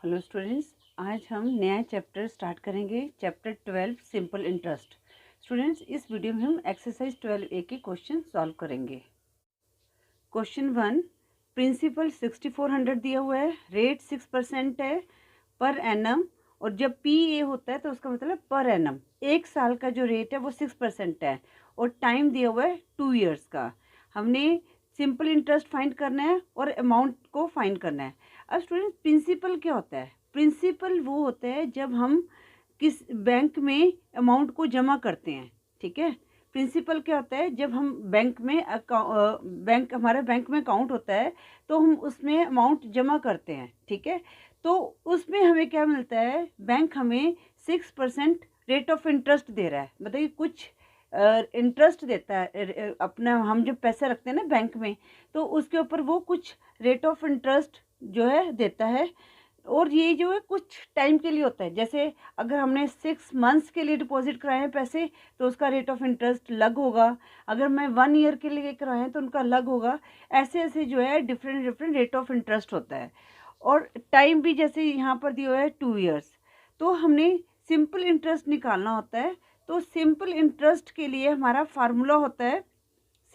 Hello students, आज हम नया चैप्टर स्टार्ट करेंगे। Chapter 12 simple interest. स्टूडेंट्स, इस वीडियो में हम एक्सरसाइज 12A के क्वेश्चन सॉल्व करेंगे। क्वेश्चन 1, प्रिंसिपल 6400 दिया हुआ है, रेट 6% है पर एनम, और जब PA होता है तो उसका मतलब पर एनम। एक साल का जो रेट है वो 6% है और टाइम दिया हुआ है 2 ईयर्स का। हमने सिंपल इंटरेस्ट फाइंड करना है और अमाउंट को फाइंड करना है। अब स्टूडेंट, प्रिंसिपल क्या होता है? प्रिंसिपल वो होता है जब हम किस बैंक में अमाउंट को जमा करते हैं। ठीक है, प्रिंसिपल क्या होता है? जब हम बैंक में हमारा बैंक में अकाउंट होता है तो हम उसमें अमाउंट जमा करते हैं। ठीक है, तो उसमें हमें क्या मिलता है? बैंक हमें 6% रेट ऑफ इंटरेस्ट दे रहा है। बताइए, कुछ इंटरेस्ट देता है अपना। हम जब पैसे रखते हैं ना बैंक में, तो उसके ऊपर वो कुछ रेट ऑफ इंटरेस्ट जो है देता है। और ये जो है कुछ टाइम के लिए होता है। जैसे अगर हमने 6 मंथ्स के लिए डिपॉजिट कराए हैं पैसे, तो उसका रेट ऑफ इंटरेस्ट अलग होगा। अगर मैं 1 ईयर के लिए कराए हैं तो उनका अलग होगा। ऐसे ऐसे जो है different different rate of interest होता है। और टाइम भी जैसे यहाँ पर दिया हुआ है 2 ईयर्स। तो हमने सिंपल इंटरेस्ट निकालना होता है। तो सिंपल इंटरेस्ट के लिए हमारा फार्मूला होता है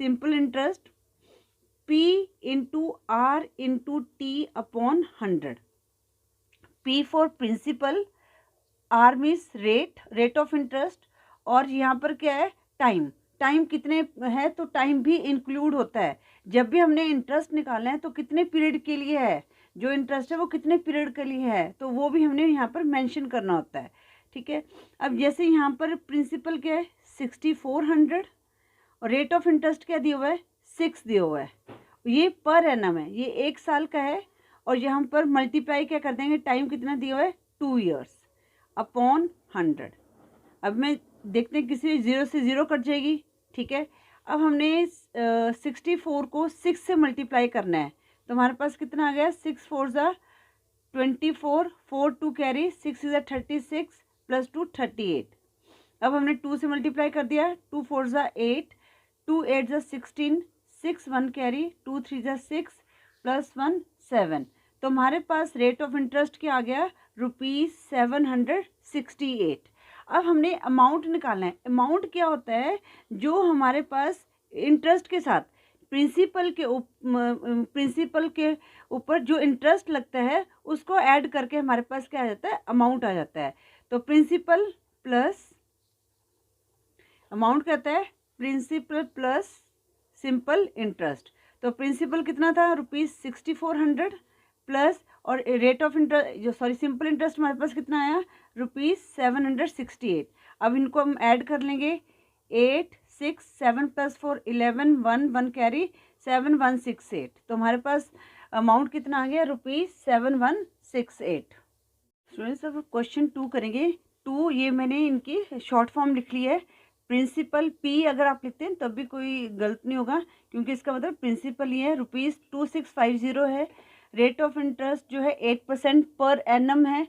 simple interest P into R into T upon 100। P for principal, R means rate of interest, और यहाँ पर क्या है? टाइम। टाइम कितने है तो टाइम भी इंक्लूड होता है। जब भी हमने इंटरेस्ट निकालना है तो कितने पीरियड के लिए है, जो इंटरेस्ट है वो कितने पीरियड के लिए है, तो वो भी हमने यहाँ पर मेंशन करना होता है। ठीक है, अब जैसे यहाँ पर प्रिंसिपल क्या है? 6400, और रेट ऑफ इंटरेस्ट क्या दिया हुआ है? 6 दिया हुआ है। ये पर एनम है, ये एक साल का है। और यहाँ पर मल्टीप्लाई क्या कर देंगे? टाइम कितना दिया हुआ है? 2 ईयर्स अपॉन 100। अब मैं देखते हैं किसी ज़ीरो से ज़ीरो कट जाएगी। ठीक है, अब हमने 64 को 6 से मल्टीप्लाई करना है, तो हमारे पास कितना आ गया? 6 4 ज़ा 24, 4 2 कैरी, 6 इज़ 36 प्लस 2 38। अब हमने 2 से मल्टीप्लाई कर दिया, 2 4 ज़ा 8, 2 8 ज़ा 16, 6 1 कैरी, 2 3 ज़ा 6 प्लस 1 7। तो हमारे पास रेट ऑफ इंटरेस्ट क्या आ गया? ₹768। अब हमने अमाउंट निकालना है। अमाउंट क्या होता है? जो हमारे पास इंटरेस्ट के साथ प्रिंसिपल के ऊपर जो इंटरेस्ट लगता है उसको ऐड करके हमारे पास क्या आ जाता है? अमाउंट आ जाता है। तो प्रिंसिपल प्लस अमाउंट कहता है प्रिंसिपल प्लस सिंपल इंटरेस्ट। तो प्रिंसिपल कितना था? ₹6400 प्लस, और रेट ऑफ इंटरेस्ट जो सिंपल इंटरेस्ट हमारे पास कितना आया? ₹768। अब इनको हम ऐड कर लेंगे। 8 6 7 प्लस 4 11, 1 1 कैरी, 7 168। तो हमारे पास अमाउंट कितना आ गया? ₹7168। स्टूडेंट्स, अब क्वेश्चन 2 करेंगे। 2 ये मैंने इनकी शॉर्ट फॉर्म लिख ली है। प्रिंसिपल P अगर आप लिखते हैं तब भी कोई गलत नहीं होगा, क्योंकि इसका मतलब प्रिंसिपल ये है। ₹2650 है। रेट ऑफ इंटरेस्ट जो है 8% पर एनम है।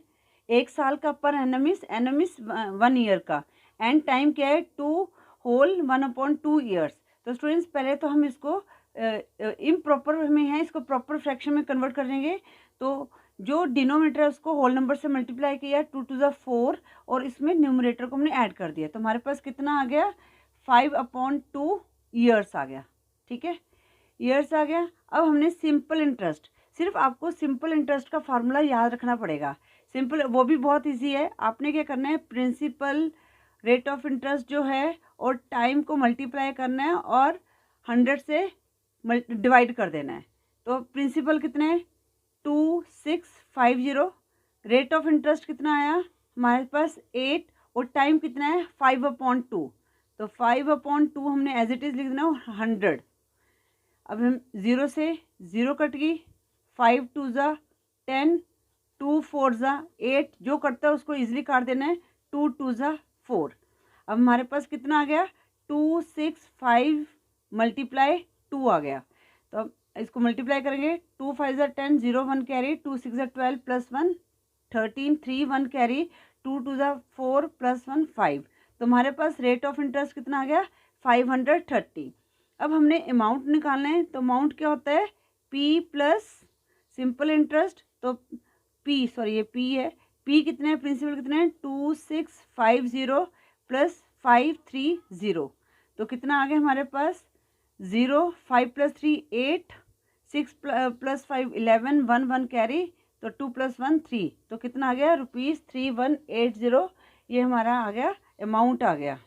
एक साल का पर एनम इज 1 ईयर का। एंड टाइम क्या है? 2 होल 1/2 ईयर्स। तो स्टूडेंट्स, पहले तो हम इसको इम्प्रॉपर में है, इसको प्रॉपर फ्रैक्शन में कन्वर्ट कर देंगे। तो जो डिनोमिनेटर है उसको होल नंबर से मल्टीप्लाई किया, 2 2 ज़ा 4, और इसमें न्यूमरेटर को हमने ऐड कर दिया। तो हमारे पास कितना आ गया? 5/2 ईयर्स आ गया। ठीक है, ईयर्स आ गया। अब हमने सिंपल इंटरेस्ट, सिर्फ आपको सिंपल इंटरेस्ट का फार्मूला याद रखना पड़ेगा। सिंपल वो भी बहुत ईजी है। आपने क्या करना है? प्रिंसिपल, रेट ऑफ इंटरेस्ट जो है, और टाइम को मल्टीप्लाई करना है और 100 से डिवाइड कर देना है। तो प्रिंसिपल कितने हैं? 2650। रेट ऑफ इंटरेस्ट कितना आया हमारे पास? 8, और टाइम कितना है? 5/2। तो 5/2 हमने एज इट इज़ लिख देना 100। अब हम 0 से 0 कट गई, 5 2 ज़ा 10, 2 4 ज़ा 8, जो कटता है उसको ईजिली काट देना है। 2 2 ज़ा 4। अब हमारे पास कितना आ गया? 265 मल्टीप्लाई 2 आ गया। तो अब इसको मल्टीप्लाई करेंगे। 2 5 ज़ा 10, 0 1 कैरी, 2 6 ज़ा 12 प्लस 1 13, 3 1 कैरी, 2 2 ज़ा 4 प्लस 1 5। तो हमारे पास रेट ऑफ इंटरेस्ट कितना आ गया? 530। अब हमने अमाउंट निकालना है। तो अमाउंट क्या होता है? P plus simple interest. तो ये पी है, पी कितने हैं, प्रिंसिपल कितने हैं 2650 प्लस 530, तो कितना आ गया हमारे पास 0, 5 + 3 8, 6 + 5 11, 1 1 कैरी, तो 2 + 1 3, तो कितना आ गया ₹3180, ये हमारा आ गया अमाउंट आ गया।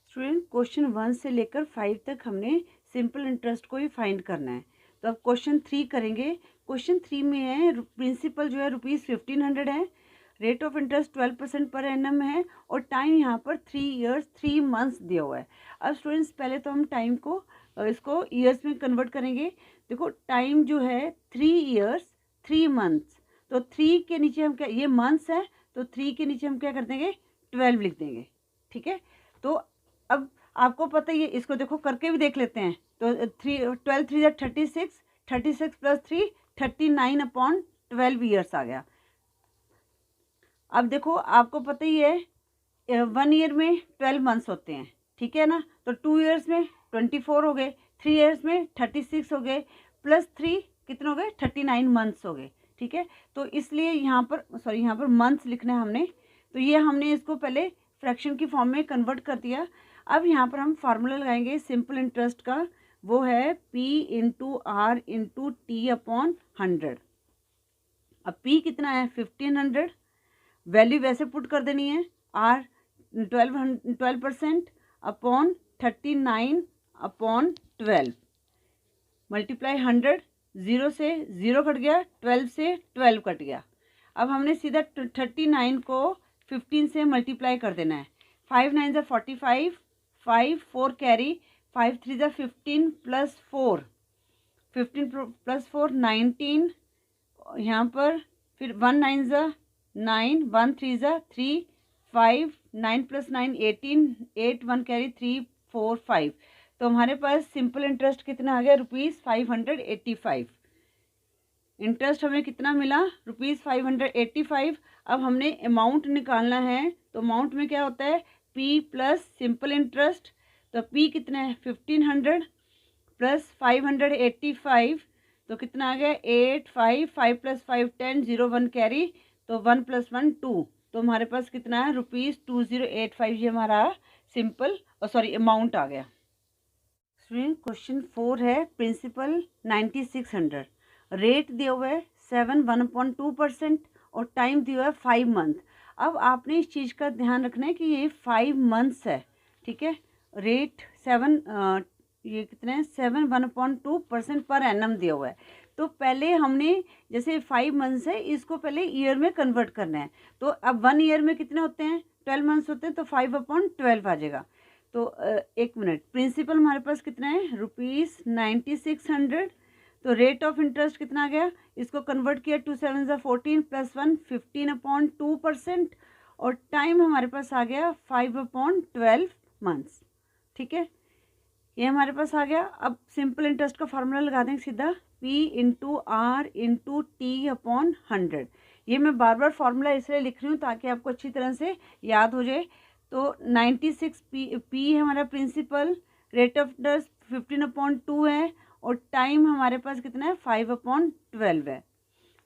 स्टूडेंट क्वेश्चन 1 से लेकर 5 तक हमने सिंपल इंटरेस्ट को ही फाइंड करना है। तो अब क्वेश्चन 3 करेंगे। क्वेश्चन 3 में है प्रिंसिपल जो है ₹1500 है, rate of interest 12% per annum है और टाइम यहाँ पर 3 ईयर्स 3 मंथ्स दिया हुआ है। अब स्टूडेंट्स पहले तो हम टाइम को इसको ईयर्स में कन्वर्ट करेंगे। देखो टाइम जो है 3 ईयर्स 3 मंथ्स, तो 3 के नीचे हम क्या, ये मंथ्स है तो 3 के नीचे हम क्या कर देंगे 12 लिख देंगे, ठीक है। तो अब आपको पता ही है, इसको देखो करके भी देख लेते हैं। तो 12 3 या 36, 36 + 3 39/12 ईयर्स आ गया। अब देखो आपको पता ही है 1 ईयर में 12 मंथ्स होते हैं, ठीक है ना। तो 2 ईयर्स में 24 हो गए, 3 ईयर्स में 36 हो गए, प्लस 3 कितने हो गए 39 मंथ्स हो गए, ठीक है। तो इसलिए यहाँ पर मंथ्स लिखना है हमने। तो ये हमने इसको पहले फ्रैक्शन की फॉर्म में कन्वर्ट कर दिया। अब यहाँ पर हम फार्मूला लगाएंगे सिंपल इंटरेस्ट का, वो है P × R × T/100। अब P कितना है 1500, वैल्यू वैसे पुट कर देनी है, R 12% अपॉन 39/12 मल्टीप्लाई 100, 0 से 0 कट गया, 12 से 12 कट गया। अब हमने सीधा 39 को 15 से मल्टीप्लाई कर देना है। 5 9 = 45, 5 4 कैरी, 5 3 = 15 + 4, 15 + 4 19, यहाँ पर फिर 1 9 = 9, 1 3 = 3, 5 9 + 9 18, 8 1 कैरी 3 4 5, तो हमारे पास सिंपल इंटरेस्ट कितना आ गया ₹585। इंटरेस्ट हमें कितना मिला ₹585। अब हमने अमाउंट निकालना है, तो अमाउंट में क्या होता है P + सिंपल इंटरेस्ट। तो P कितना है 1500 + 585, तो कितना आ गया 8 5 5 + 5 10, 0 1 कैरी, तो 1 + 1 2, तो हमारे पास कितना है ₹2085, ये हमारा सिंपल अमाउंट आ गया। क्वेश्चन 4 है प्रिंसिपल 9600, रेट दिया हुआ है 1/2% और टाइम दिया हुआ है 5 मंथ। अब आपने इस चीज़ का ध्यान रखना है कि ये 5 मंथ्स है, ठीक है। रेट 7/2% पर एनम दिया हुआ है। तो पहले हमने जैसे 5 मंथ्स है, इसको पहले ईयर में कन्वर्ट करना है। तो अब 1 ईयर में कितने होते हैं 12 मंथ्स होते हैं, तो 5/12 आ जाएगा। तो एक मिनट, प्रिंसिपल हमारे पास कितना है ₹9600, तो रेट ऑफ इंटरेस्ट कितना आ गया, इसको कन्वर्ट किया 2 7 = 14 + 1 15/2%, और टाइम हमारे पास आ गया 5/12 मंथ्स, ठीक है। ये हमारे पास आ गया। अब सिंपल इंटरेस्ट का फार्मूला लगा देंगे सीधा, P × R × T/100। ये मैं बार बार फार्मूला इसलिए लिख रही हूँ ताकि आपको अच्छी तरह से याद हो जाए। तो 96 P हमारा प्रिंसिपल, रेट ऑफ इंटरेस्ट 15/2 है, और टाइम हमारे पास कितना है 5/12 है,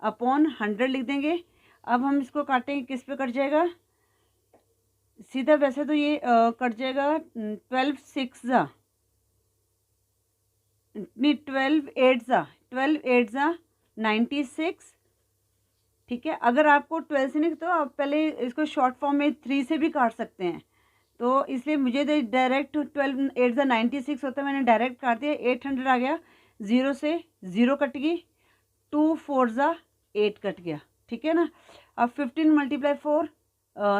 अपॉन 100 लिख देंगे। अब हम इसको काटेंगे, किस पे कट जाएगा सीधा, वैसे तो ये कट जाएगा 12 6 नहीं 12 8 96, ठीक है। अगर आपको 12 से नहीं तो आप पहले इसको शॉर्ट फॉर्म में 3 से भी काट सकते हैं, तो इसलिए मुझे डायरेक्ट 12 8 96 होता है, मैंने डायरेक्ट काट दिया। 800 आ गया, 0 से 0 कट गई, 2 4 8 कट गया, ठीक है ना। अब 15 × 4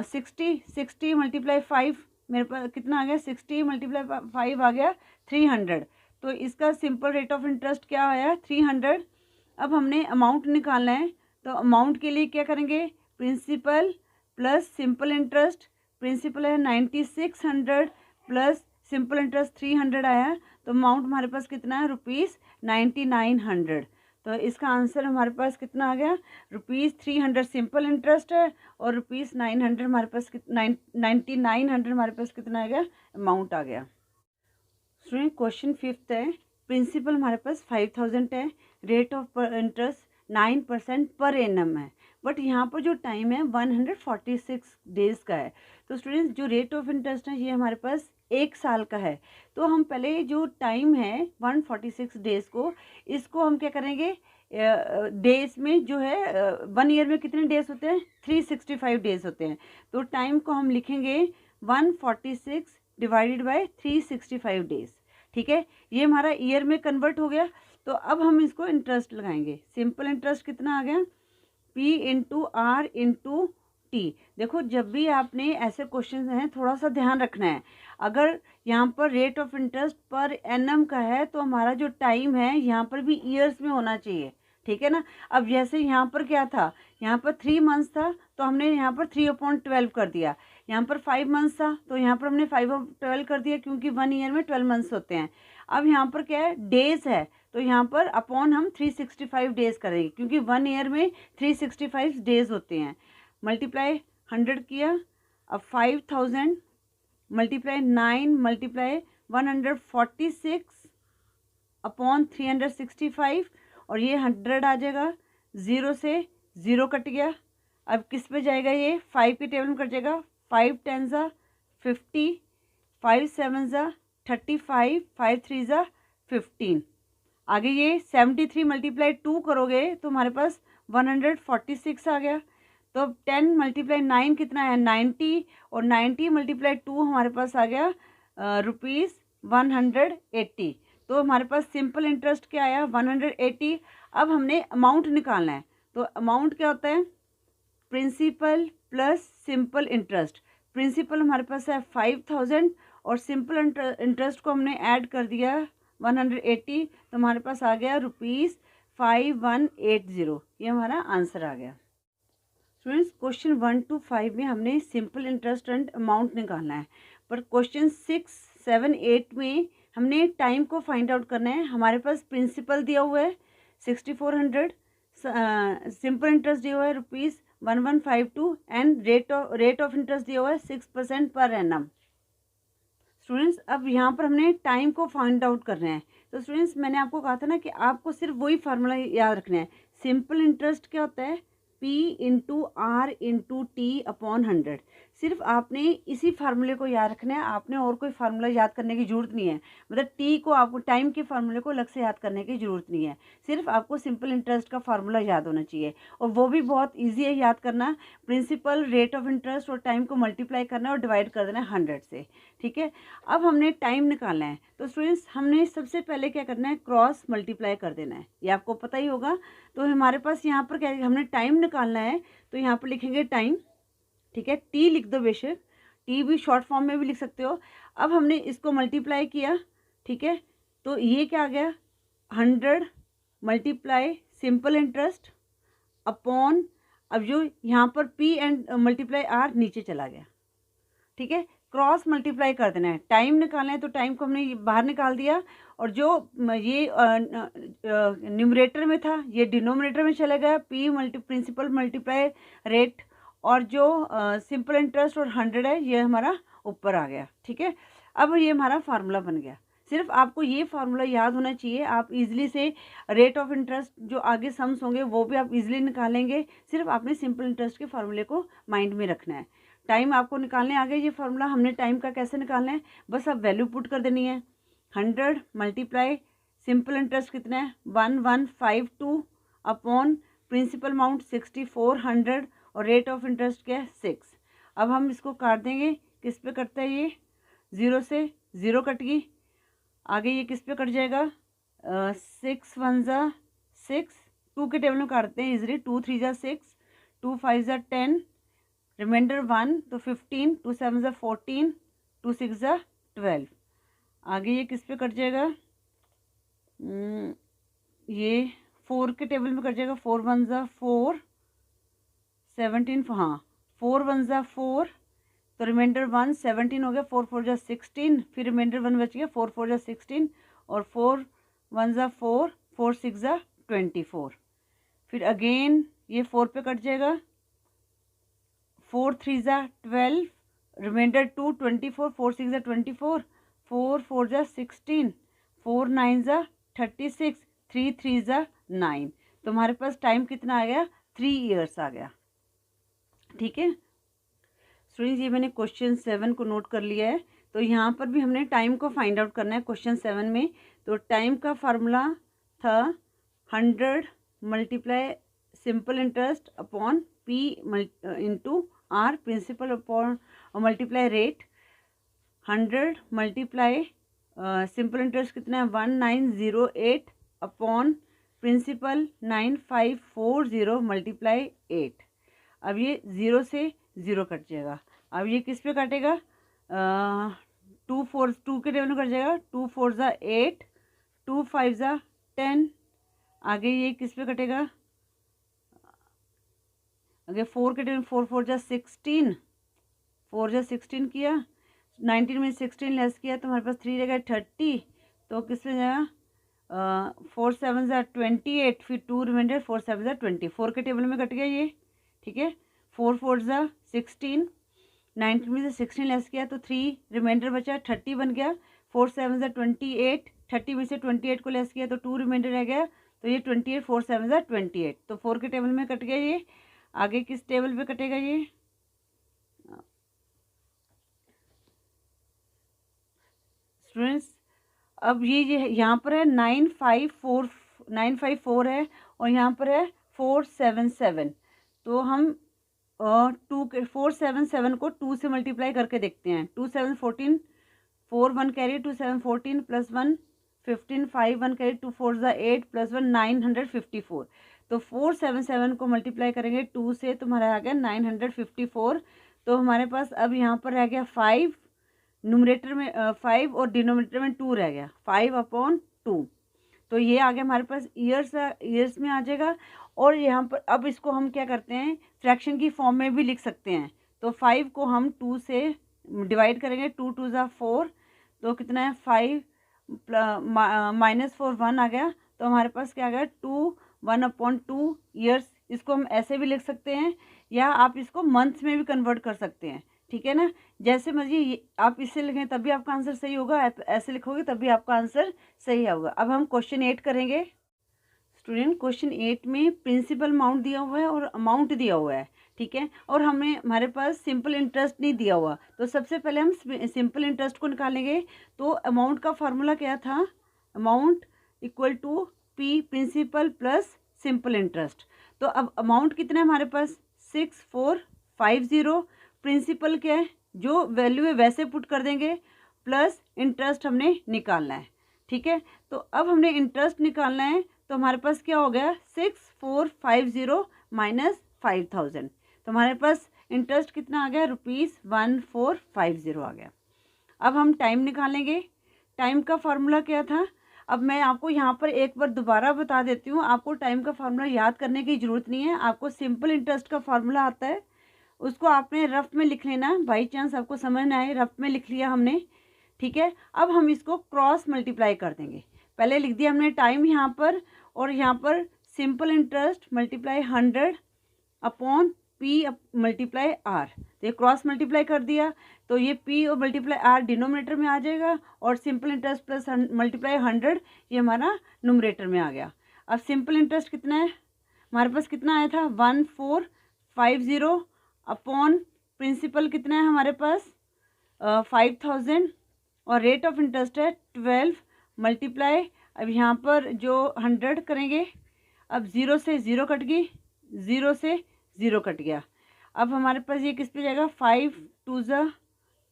60, 60 × 5 मेरे पास कितना आ गया 60 × 5 आ गया 300, तो इसका सिंपल रेट ऑफ इंटरेस्ट क्या आया 300। अब हमने अमाउंट निकालना है, तो अमाउंट के लिए क्या करेंगे, principal plus simple interest. Principal है 9600 प्लस सिंपल इंटरेस्ट 300 आया, तो अमाउंट हमारे पास कितना है ₹9900। तो इसका आंसर हमारे पास कितना आ गया ₹300 सिंपल इंटरेस्ट है, और ₹900 हमारे पास 9900 हमारे पास कितना आ गया अमाउंट आ गया। स्टूडेंट क्वेश्चन 5 है, प्रिंसिपल हमारे पास 5000 है, rate of interest 9% per annum है, बट यहाँ पर जो टाइम है 146 डेज़ का है। तो स्टूडेंट्स जो रेट ऑफ इंटरेस्ट है ये हमारे पास 1 साल का है। तो हम पहले जो टाइम है 146 डेज़ को, इसको हम क्या करेंगे, डेज में जो है 1 ईयर में कितने डेज होते हैं, 365 डेज होते हैं। तो टाइम को हम लिखेंगे 146 डिवाइडेड बाय 365 डेज। ठीक है, ये हमारा ईयर में कन्वर्ट हो गया। तो अब हम इसको इंटरेस्ट लगाएंगे। सिंपल इंटरेस्ट कितना आ गया, P into R into T. देखो जब भी आपने ऐसे क्वेश्चन हैं थोड़ा सा ध्यान रखना है। अगर यहाँ पर rate of interest per annum का है तो हमारा जो टाइम है यहाँ पर भी ईयर्स में होना चाहिए। ठीक है ना। अब जैसे यहाँ पर क्या था, यहाँ पर 3 मंथ्स था तो हमने यहाँ पर 3/12 कर दिया। यहाँ पर 5 मंथ्स था तो यहाँ पर हमने 5/12 कर दिया, क्योंकि 1 ईयर में 12 मंथ्स होते हैं। अब यहाँ पर क्या है, डेज है, तो यहाँ पर अपॉन हम 365 डेज करेंगे, क्योंकि 1 ईयर में 365 डेज होते हैं। मल्टीप्लाई 100 किया, अब 5000 मल्टीप्लाई 9 मल्टीप्लाई 146 अपॉन 365, और ये 100 आ जाएगा। 0 से 0 कट गया। अब किस पे जाएगा, ये 5 के टेबल में कट जाएगा। 5 10 ज़ा 50, 5 7 ज़ा 35, 5 3 ज़ा 15। आगे ये 73 मल्टीप्लाई 2 करोगे तो हमारे पास 146 आ गया। तो अब 10 मल्टीप्लाई 9 कितना है, 90, और 90 मल्टीप्लाई 2 हमारे पास आ गया ₹180। तो हमारे पास सिंपल इंटरेस्ट क्या आया, 180। अब हमने अमाउंट निकालना है। तो अमाउंट क्या होता है, principal plus simple interest. Principal हमारे पास है 5000 और सिंपल इंटरेस्ट को हमने ऐड कर दिया 180, तो हमारे पास आ गया ₹5180। ये हमारा आंसर आ गया। स्टूडेंट्स क्वेश्चन 1 to 5 में हमने सिंपल इंटरेस्ट एंड अमाउंट निकालना है, पर क्वेश्चन 6, 7, 8 में हमने टाइम को फाइंड आउट करना है। हमारे पास प्रिंसिपल दिया हुआ है 6400, सिंपल इंटरेस्ट दिया हुआ है ₹1152 एंड रेट ऑफ इंटरेस्ट दिया हुआ है 6% पर एनम। स्टूडेंट्स अब यहाँ पर हमने टाइम को फाइंड आउट करना है। तो स्टूडेंट्स मैंने आपको कहा था ना कि आपको सिर्फ वही फार्मूला याद रखना है। सिंपल इंटरेस्ट क्या होता है, P into R into T upon 100। सिर्फ आपने इसी फार्मूले को याद रखना है, आपने और कोई फार्मूला याद करने की ज़रूरत नहीं है। मतलब टी को आपको टाइम के फार्मूले को अलग से याद करने की ज़रूरत नहीं है। सिर्फ आपको सिंपल इंटरेस्ट का फार्मूला याद होना चाहिए, और वो भी बहुत ईजी है याद करना। प्रिंसिपल, रेट ऑफ इंटरेस्ट और टाइम को मल्टीप्लाई करना है और डिवाइड कर देना है 100 से। ठीक है, अब हमने टाइम निकालना है। तो स्टूडेंट्स हमने सबसे पहले क्या करना है, क्रॉस मल्टीप्लाई कर देना है, ये आपको पता ही होगा। तो हमारे पास यहाँ पर क्या है, हमने टाइम निकालना है, तो यहाँ पर लिखेंगे टाइम। ठीक है, टी लिख दो, बेशक टी भी शॉर्ट फॉर्म में भी लिख सकते हो। अब हमने इसको मल्टीप्लाई किया। ठीक है, तो ये क्या आ गया, 100 मल्टीप्लाई सिंपल इंटरेस्ट अपॉन, अब जो यहाँ पर पी एंड मल्टीप्लाई आर नीचे चला गया। ठीक है, क्रॉस मल्टीप्लाई कर देना है। टाइम निकालना है तो टाइम को हमने बाहर निकाल दिया, और जो ये न्यूमरेटर में था ये डिनोमिनेटर में चला गया। पी प्रिंसिपल मल्टीप्लाई रेट, और जो सिंपल इंटरेस्ट और 100 है ये हमारा ऊपर आ गया। ठीक है, अब ये हमारा फार्मूला बन गया। सिर्फ आपको ये फार्मूला याद होना चाहिए, आप इजीली से रेट ऑफ इंटरेस्ट जो आगे सम्स होंगे वो भी आप इजीली निकालेंगे। सिर्फ आपने सिंपल इंटरेस्ट के फार्मूले को माइंड में रखना है। टाइम आपको निकालने आ गया, ये फार्मूला हमने टाइम का कैसे निकालना है, बस अब वैल्यू पुट कर देनी है। 100 मल्टीप्लाई सिंपल इंटरेस्ट कितना है 1152 अपॉन प्रिंसिपल अमाउंट 6400 और रेट ऑफ इंटरेस्ट क्या है 6। अब हम इसको काट देंगे, किस पे कटता है ये, 0 से 0 कट गई। आगे ये किस पे कट जाएगा, 6 1 ज़ा 6, 2 के टेबल में काटते हैं इजली। 2 3 ज़ा 6, 2 5 ज़ा 10, रिमाइंडर 1 तो 15, 2 7 ज़ा 14, 2 6 ज़ा 12। आगे ये किस पे कट जाएगा, ये 4 के टेबल में कट जाएगा। 4 1 ज़ा 4, 17, हाँ 4 1 ज़ा 4, तो रिमाइंडर 1, 17 हो गया। 4 4 ज़ा 16, फिर रिमाइंडर 1 बच गया। 4 4 ज़ा 16 और 4 1 ज़ा 4, 4 6 ज़ा 24। फिर अगेन ये 4 पे कट जाएगा। 4 3 ज़ा 12, रिमाइंडर 2 24, 4 6 ज़ा 24, 4 4 ज़ा 16, 4 9 ज़ा 36, 3 3 ज़ा 9। तो हमारे पास टाइम कितना आ गया 3 ईयर्स आ गया। ठीक है स्टूडेंट्स, ये मैंने क्वेश्चन 7 को नोट कर लिया है। तो यहाँ पर भी हमने टाइम को फाइंड आउट करना है क्वेश्चन 7 में। तो टाइम का फार्मूला था 100 multiply simple interest upon P into R principal upon multiply rate. 100 multiply simple interest कितना है 1908 अपॉन प्रिंसिपल 9540 मल्टीप्लाई 8। अब ये 0 से 0 कट जाएगा। अब ये किस पे कटेगा 2 के टेबल में कट जाएगा। 2 4 ज़ा 8, 2 5 ज़ा 10। आगे ये किस पे कटेगा, आगे 4 के टेबल में 4 4 ज़ा 16, 4 ज़ा 16 किया, 19 में 16 लेस किया तो हमारे पास 3 रहेगा 30। तो किस पे जाएगा 4 7 ज़ा 28, फिर 2 रिमाइंडर 4 7 ज़ा 20। 4 के टेबल में कट गया ये। ठीक है 4 4 ज़ा 16, 19 में से 16 लेस किया तो 3 रिमाइंडर बचा, 30 बन गया। 4 7 ज़ा 28, 30 में से 28 को लेस किया तो 2 रिमाइंडर रह गया, तो ये 28, 4 7 ज़ा 28। तो 4 के टेबल में कट गया ये। आगे किस टेबल पे कटेगा ये स्टूडेंट्स, अब ये यहाँ पर है 954 है और यहाँ पर है 477। तो हम 477 को 2 से मल्टीप्लाई करके देखते हैं। 2 7 14, 4 1 कैरी, 2 7 14 प्लस 1 15, 5 1 कैरी, 2 4 ज़ा 8 प्लस 1 954। तो 477 को मल्टीप्लाई करेंगे 2 से तो हमारा आ गया 954। तो हमारे पास अब यहाँ पर रह गया 5, न्यूमरेटर में 5 और डिनोमिनेटर में 2 रह गया, 5/2। तो ये आ गया हमारे पास ईयर्स में आ जाएगा। और यहाँ पर अब इसको हम क्या करते हैं फ्रैक्शन की फॉर्म में भी लिख सकते हैं। तो 5 को हम 2 से डिवाइड करेंगे, 2 2 ज़ा 4, तो कितना है 5 -4 1 आ गया। तो हमारे पास क्या आ गया 2 1/2 ईयर्स। इसको हम ऐसे भी लिख सकते हैं या आप इसको मंथ्स में भी कन्वर्ट कर सकते हैं। ठीक है ना, जैसे मर्जी आप इससे लिखें तभी आपका आंसर सही होगा, ऐसे लिखोगे तभी आपका आंसर सही होगा। अब हम क्वेश्चन 8 करेंगे। स्टूडेंट क्वेश्चन 8 में प्रिंसिपल अमाउंट दिया हुआ है और अमाउंट दिया हुआ है। ठीक है, और हमारे पास सिंपल इंटरेस्ट नहीं दिया हुआ। तो सबसे पहले हम सिंपल इंटरेस्ट को निकालेंगे। तो अमाउंट का फार्मूला क्या था, amount equal to P principal plus simple interest. तो अब अमाउंट कितना है हमारे पास 6450। प्रिंसिपल क्या है, जो वैल्यू है वैसे पुट कर देंगे, प्लस इंटरेस्ट हमने निकालना है। ठीक है, तो अब हमने इंटरेस्ट निकालना है। तो हमारे पास क्या हो गया 6450 माइनस 5000। तो हमारे पास इंटरेस्ट कितना आ गया ₹1450 आ गया। अब हम टाइम निकालेंगे। टाइम का फार्मूला क्या था, अब मैं आपको यहाँ पर एक बार दोबारा बता देती हूँ। आपको टाइम का फार्मूला याद करने की ज़रूरत नहीं है। आपको सिंपल इंटरेस्ट का फार्मूला आता है, उसको आपने रफ में लिख लेना। बाई चांस आपको समझ ना आए, रफ में लिख लिया हमने। ठीक है, अब हम इसको क्रॉस मल्टीप्लाई कर देंगे। पहले लिख दिया हमने टाइम यहाँ पर, और यहाँ पर simple interest multiply 100 upon P multiply R. तो ये क्रॉस मल्टीप्लाई कर दिया, तो ये पी और मल्टीप्लाई आर डिनोमिनेटर में आ जाएगा, और सिंपल इंटरेस्ट प्लस मल्टीप्लाई 100 ये हमारा नुमरेटर में आ गया। अब सिंपल इंटरेस्ट कितना है हमारे पास, कितना आया था 1450 अपॉन प्रिंसिपल कितना है हमारे पास 5000, और रेट ऑफ इंटरेस्ट है 12 मल्टीप्लाई। अब यहाँ पर जो 100 करेंगे, अब 0 से 0 कट गई, 0 से 0 कट गया। अब हमारे पास ये किस पे जाएगा 5 2 ज़ा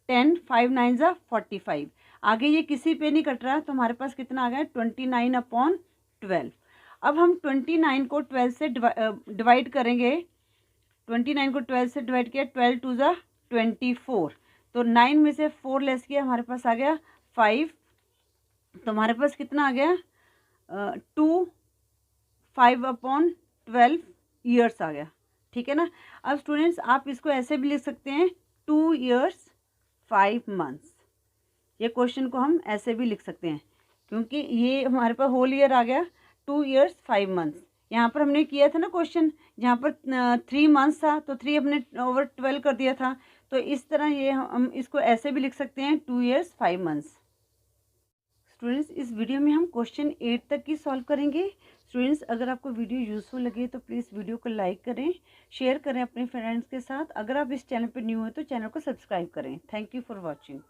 10, 5 9 ज़ा 45। आगे ये किसी पे नहीं कट रहा, तो हमारे पास कितना आ गया 29/12। अब हम 29 को 12 से डिवाइड करेंगे। 29 को 12 से डिवाइड किया, 12 2 ज़ा 24। तो 9 में से 4 लेस किया, हमारे पास आ गया 5। तो हमारे पास कितना आ गया 2 5/12 ईयर्स आ गया। ठीक है ना। अब स्टूडेंट्स आप इसको ऐसे भी लिख सकते हैं 2 years 5 months। ये क्वेश्चन को हम ऐसे भी लिख सकते हैं, क्योंकि ये हमारे पास होल ईयर आ गया 2 years 5 months। यहाँ पर हमने किया था ना क्वेश्चन, जहाँ पर 3 months था तो 3 हमने ओवर 12 कर दिया था। तो इस तरह ये हम इसको ऐसे भी लिख सकते हैं 2 years 5 months। स्टूडेंट्स इस वीडियो में हम क्वेश्चन 8 तक की सॉल्व करेंगे। स्टूडेंट्स अगर आपको वीडियो यूज़फुल लगे तो प्लीज़ वीडियो को लाइक करें, शेयर करें अपने फ्रेंड्स के साथ। अगर आप इस चैनल पर न्यू हो तो चैनल को सब्सक्राइब करें। Thank you for watching.